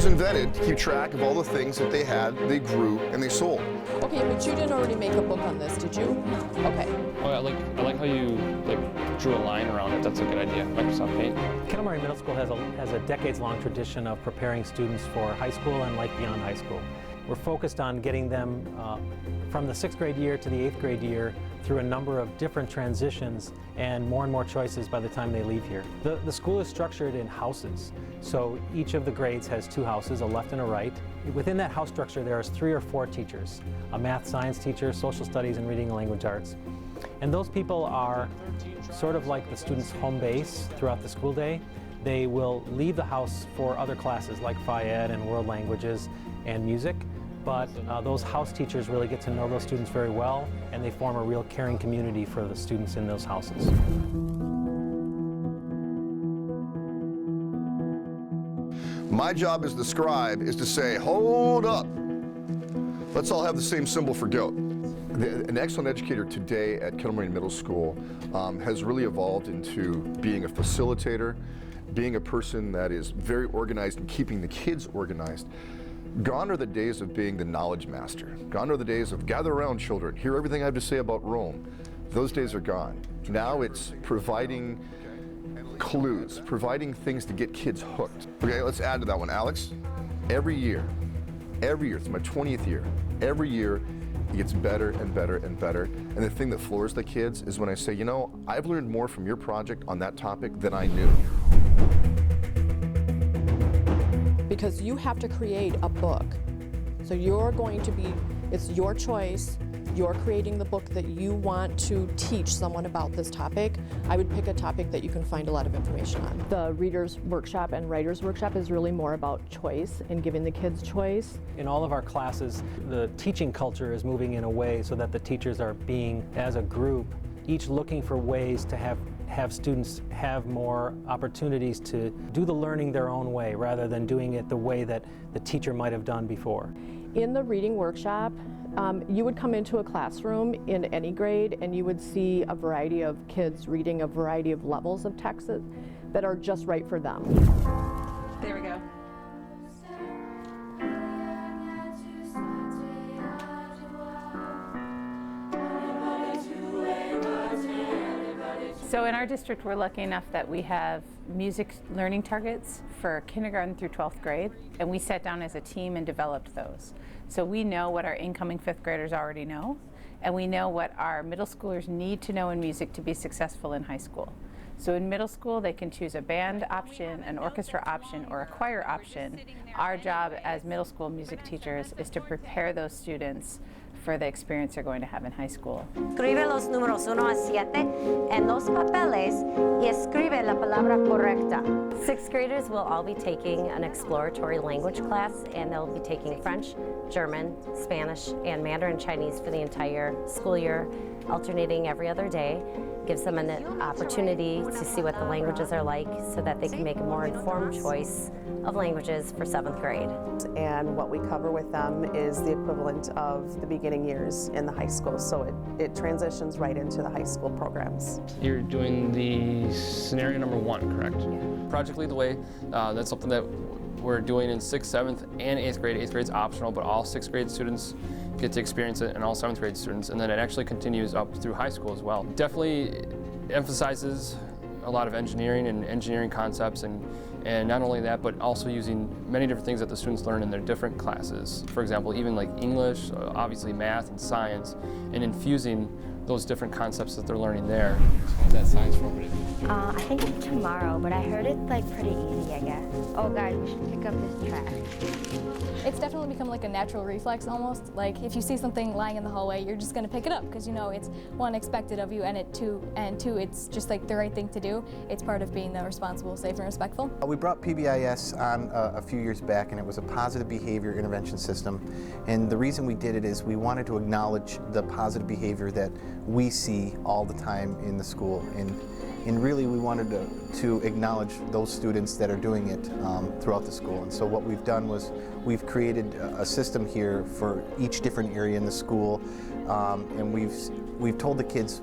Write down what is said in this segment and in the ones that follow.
was invented to keep track of all the things that they had, they grew, and they sold. Okay, but you didn't already make a book on this, did you? Okay. Oh, I like how you drew a line around it. That's a good idea. Microsoft Paint. Kettle Moraine Middle School has a decades-long tradition of preparing students for high school and life beyond high school. We're focused on getting them from the 6th grade year to the 8th grade year through a number of different transitions and more choices by the time they leave here. The school is structured in houses, so each of the grades has 2 houses, a left and a right. Within that house structure there is 3 or 4 teachers, a math science teacher, social studies, and reading and language arts. And those people are sort of like the student's home base throughout the school day. They will leave the house for other classes like Phi Ed and world languages and music. But those house teachers really get to know those students very well, and they form a real caring community for the students in those houses. My job as the scribe is to say, hold up, let's all have the same symbol for goat. An excellent educator today at Kettle Moraine Middle School has really evolved into being a facilitator, being a person that is very organized and keeping the kids organized. Gone are the days of being the knowledge master. Gone are the days of gather around children, hear everything I have to say about Rome. Those days are gone. Now it's providing clues, providing things to get kids hooked. Okay, let's add to that one. Alex, every year, it's my 20th year, every year it gets better and better and better. And the thing that floors the kids is when I say, you know, I've learned more from your project on that topic than I knew. Because you have to create a book. So you're going to be, it's your choice, you're creating the book that you want to teach someone about this topic. I would pick a topic that you can find a lot of information on. The Reader's Workshop and Writer's Workshop is really more about choice and giving the kids choice. In all of our classes, the teaching culture is moving in a way so that the teachers are being, as a group, each looking for ways to have students have more opportunities to do the learning their own way rather than doing it the way that the teacher might have done before. In the reading workshop, you would come into a classroom in any grade and you would see a variety of kids reading a variety of levels of text that are just right for them. There we go. So in our district, we're lucky enough that we have music learning targets for kindergarten through 12th grade, and we sat down as a team and developed those. So we know what our incoming 5th graders already know, and we know what our middle schoolers need to know in music to be successful in high school. So in middle school, they can choose a band option, an orchestra option, or a choir option. Our job as middle school music teachers is to prepare those students for the experience they're going to have in high school. Escribe los números 1 a 7 en los papeles y escribe la palabra correcta. 6th graders will all be taking an exploratory language class, and they'll be taking French, German, Spanish, and Mandarin Chinese for the entire school year, alternating every other day. Gives them an opportunity to see what the languages are like so that they can make a more informed choice of languages for 7th grade. And what we cover with them is the equivalent of the beginning years in the high school, so it transitions right into the high school programs. You're doing the scenario number 1, correct? Yeah. Project Lead the Way, that's something that we're doing in 6th, 7th, and 8th grade. 8th grade's optional, but all 6th grade students get to experience it, and all 7th grade students, and then it actually continues up through high school as well. Definitely emphasizes a lot of engineering and engineering concepts, and not only that, but also using many different things that the students learn in their different classes. For example, even like English, obviously math and science, and infusing those different concepts that they're learning there. How's that science formative? I think it's tomorrow, but I heard it's like pretty easy, I guess. Oh guys, we should pick up this trash. It's definitely become like a natural reflex almost. Like if you see something lying in the hallway, you're just gonna pick it up because you know it's one, expected of you, and two, it's just like the right thing to do. It's part of being the responsible, safe, and respectful. We brought PBIS on a few years back, and it was a positive behavior intervention system. And the reason we did it is we wanted to acknowledge the positive behavior that we see all the time in the school. And really we wanted to acknowledge those students that are doing it throughout the school. And so what we've done was we've created a system here for each different area in the school, and we've told the kids,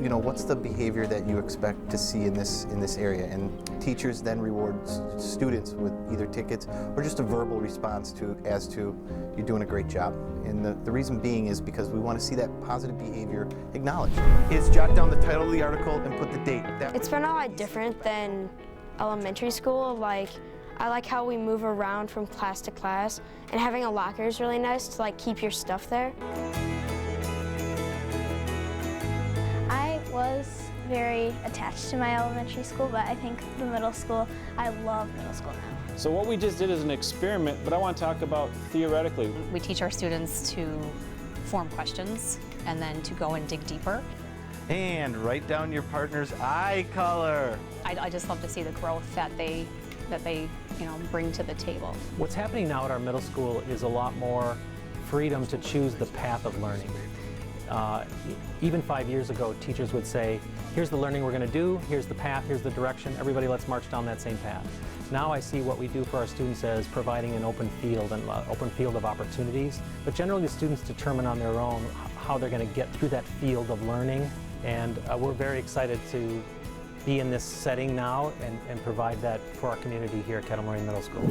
you know, what's the behavior that you expect to see in this area? And teachers then reward students with either tickets or just a verbal response as to you're doing a great job. And the reason being is because we want to see that positive behavior acknowledged. Is jot down the title of the article and put the date. It's been a lot different than elementary school. Like, I like how we move around from class to class, and having a locker is really nice to like keep your stuff there. I was very attached to my elementary school, but I think the middle school, I love middle school now. So what we just did is an experiment, but I want to talk about theoretically. We teach our students to form questions and then to go and dig deeper. And write down your partner's eye color. I just love to see the growth that they bring to the table. What's happening now at our middle school is a lot more freedom to choose the path of learning. Even 5 years ago, teachers would say, here's the learning we're going to do, here's the path, here's the direction, everybody let's march down that same path. Now I see what we do for our students as providing an open field and open field of opportunities, but generally the students determine on their own how they're going to get through that field of learning, and we're very excited to be in this setting now and provide that for our community here at Kettle Moraine Middle School.